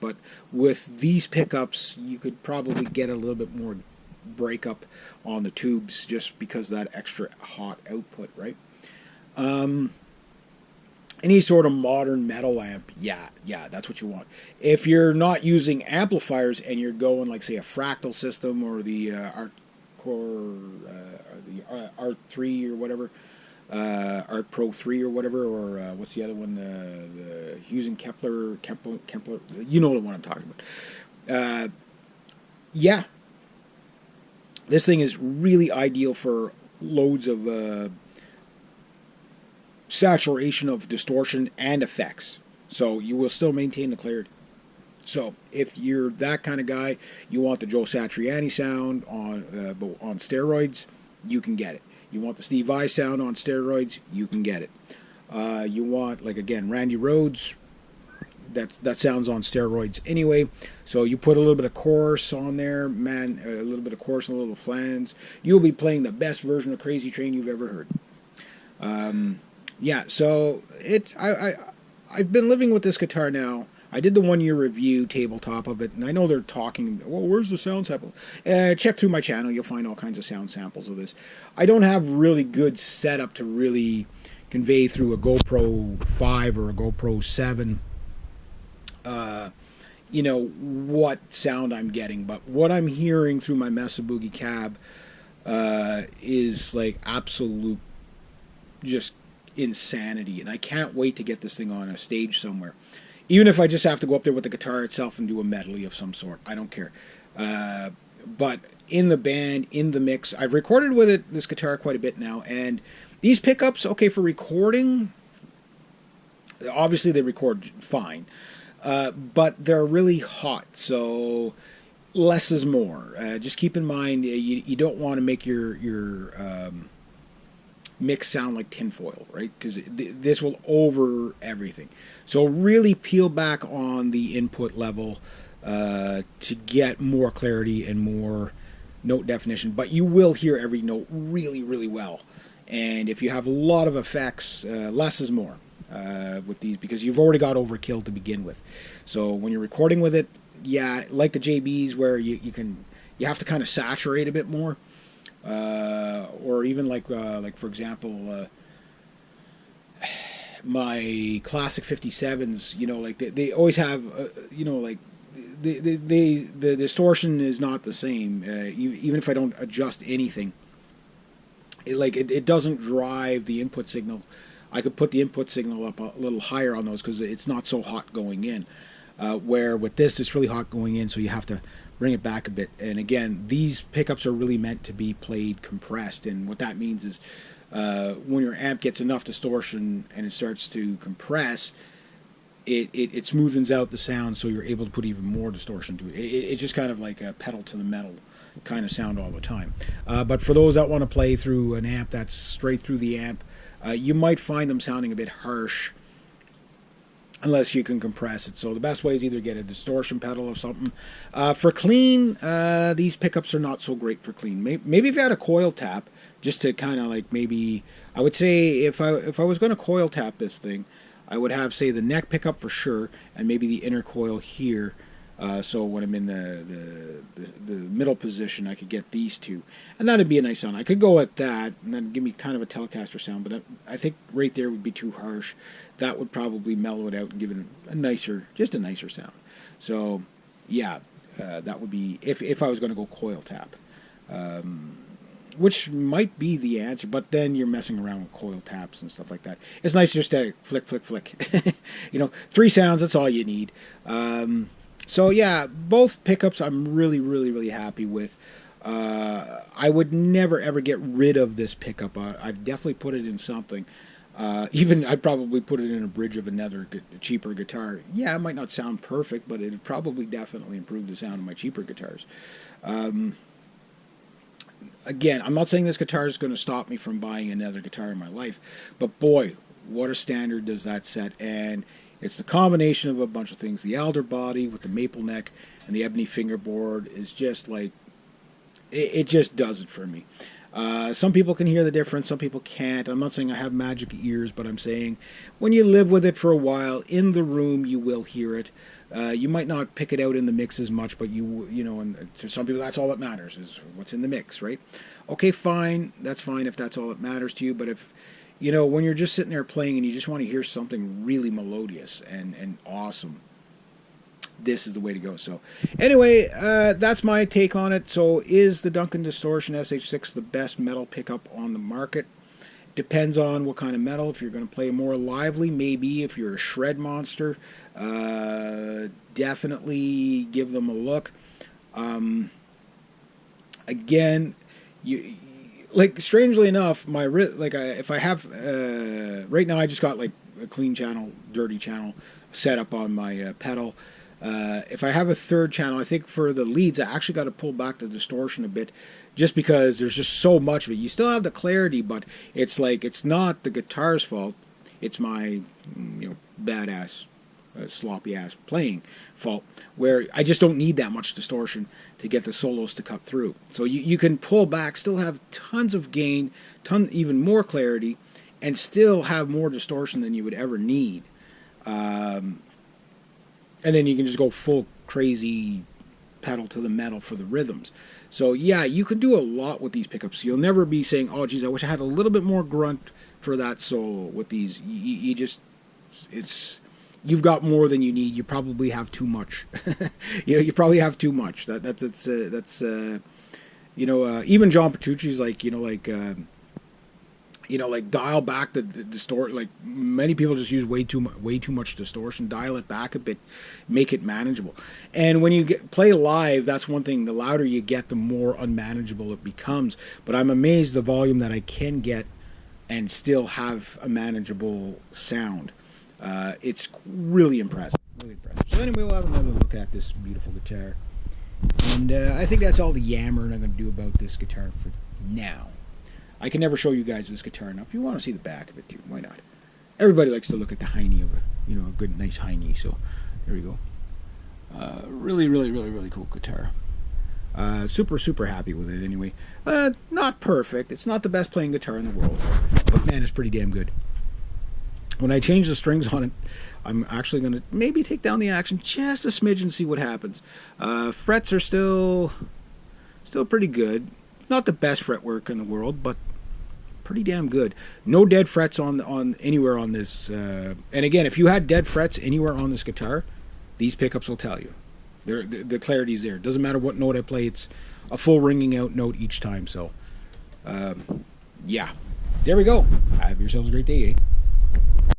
but with these pickups, you could probably get a little bit more breakup on the tubes just because of that extra hot output, right? Um, any sort of modern metal amp, yeah, that's what you want. If you're not using amplifiers and you're going like say a fractal system or the Art Core, the Art 3 or whatever, Art Pro 3 or whatever, or what's the other one? The Hughes Kepler. You know what I'm talking about. Yeah, this thing is really ideal for loads of saturation of distortion and effects. So you will still maintain the clarity. So if you're that kind of guy, you want the Joe Satriani sound on steroids, you can get it. You want the Steve Vai sound on steroids, you can get it. You want, like again, Randy Rhoads, that sounds on steroids anyway. So you put a little bit of chorus on there, man, a little bit of chorus and a little flans. You'll be playing the best version of Crazy Train you've ever heard. Yeah, so I've been living with this guitar now. I did the 1 year review tabletop of it, and I know they're talking, well, where's the sound sample? Check through my channel, you'll find all kinds of sound samples of this. I don't have really good setup to really convey through a GoPro 5 or a GoPro 7, what sound I'm getting, but what I'm hearing through my Mesa Boogie cab is like absolute just insanity, and I can't wait to get this thing on a stage somewhere. Even if I just have to go up there with the guitar itself and do a medley of some sort, I don't care. But in the band, in the mix, I've recorded with this guitar quite a bit now, and these pickups, okay, for recording, obviously they record fine, but they're really hot, so less is more. Just keep in mind, you don't want to make your mix sound like tinfoil, right? Because this will over everything. So really peel back on the input level to get more clarity and more note definition, but you will hear every note really, really well. And if you have a lot of effects, less is more with these, because you've already got overkill to begin with. So when you're recording with it, yeah, like the JBs where you have to kind of saturate a bit more. Or even like for example, my classic 57s, like they always have, like the distortion is not the same. Even if I don't adjust anything, it doesn't drive the input signal. I could put the input signal up a little higher on those because it's not so hot going in. Where with this, it's really hot going in, so you have to bring it back a bit. And again, these pickups are really meant to be played compressed, and what that means is when your amp gets enough distortion and it starts to compress, it smoothens out the sound, so you're able to put even more distortion to it. It's just kind of like a pedal to the metal kind of sound all the time. But for those that want to play through an amp that's straight through the amp, you might find them sounding a bit harsh unless you can compress it. So the best way is either get a distortion pedal or something. For clean, these pickups are not so great for clean. Maybe if you had a coil tap, just to kind of like maybe, I would say if I was going to coil tap this thing, I would have, say, the neck pickup for sure, and maybe the inner coil here. So when I'm in the middle position, I could get these two, and that'd be a nice sound. I could go at that, and then give me kind of a Telecaster sound, but I think right there would be too harsh. That would probably mellow it out and give it a nicer sound. So, yeah, that would be if I was going to go coil tap, which might be the answer. But then you're messing around with coil taps and stuff like that. It's nice just to flick, flick, flick. 3 sounds. That's all you need. So yeah, both pickups I'm really, really, really happy with. I would never ever get rid of this pickup. I'd definitely put it in something. Even I'd probably put it in a bridge of another cheaper guitar. Yeah, it might not sound perfect, but it'd probably definitely improve the sound of my cheaper guitars. Again, I'm not saying this guitar is going to stop me from buying another guitar in my life, but boy, what a standard does that set. And it's the combination of a bunch of things. The alder body with the maple neck and the ebony fingerboard is just like, it just does it for me. Some people can hear the difference, some people can't. I'm not saying I have magic ears, but I'm saying when you live with it for a while, in the room, you will hear it. You might not pick it out in the mix as much, but you know, and to some people, that's all that matters, is what's in the mix, right? Okay, fine. That's fine if that's all that matters to you, but if, you know, when you're just sitting there playing and you just want to hear something really melodious and awesome, this is the way to go. So anyway, that's my take on it. So is the Duncan Distortion SH6 the best metal pickup on the market? Depends on what kind of metal. If you're going to play more lively, maybe. If you're a shred monster, definitely give them a look. Again, you like, strangely enough, my if I have right now, I just got like a clean channel, dirty channel set up on my pedal. If I have a third channel, I think for the leads, I actually got to pull back the distortion a bit, just because there's just so much of it. You still have the clarity, but it's like, it's not the guitar's fault. It's my, you know, badass, sloppy ass playing fault, where I just don't need that much distortion to get the solos to cut through. So you can pull back, still have tons of gain, even more clarity, and still have more distortion than you would ever need. And then you can just go full crazy pedal to the metal for the rhythms. So yeah, you can do a lot with these pickups. You'll never be saying, oh geez, I wish I had a little bit more grunt for that solo with these. You just, you've got more than you need. You probably have too much. You know, you probably have too much. That's you know, even John Petrucci's like, you know, like dial back the distort. Like, many people just use way too much distortion. Dial it back a bit, make it manageable. And when you play live, that's one thing. The louder you get, the more unmanageable it becomes. But I'm amazed the volume that I can get and still have a manageable sound. It's really impressive. Really impressive. So anyway, we'll have another look at this beautiful guitar. And I think that's all the yammering I'm going to do about this guitar for now. I can never show you guys this guitar enough. You want to see the back of it too. Why not? Everybody likes to look at the hiney of a good, nice hiney. So there we go. Really, really, really, really cool guitar. Super, super happy with it anyway. Not perfect. It's not the best playing guitar in the world, but man, it's pretty damn good. When I change the strings on it, I'm actually going to maybe take down the action just a smidge and see what happens. Frets are still pretty good. Not the best fretwork in the world, but pretty damn good. No dead frets on anywhere on this. And again, if you had dead frets anywhere on this guitar, these pickups will tell you. The clarity's there. Doesn't matter what note I play. It's a full ringing out note each time. So, yeah. There we go. Have yourselves a great day, eh?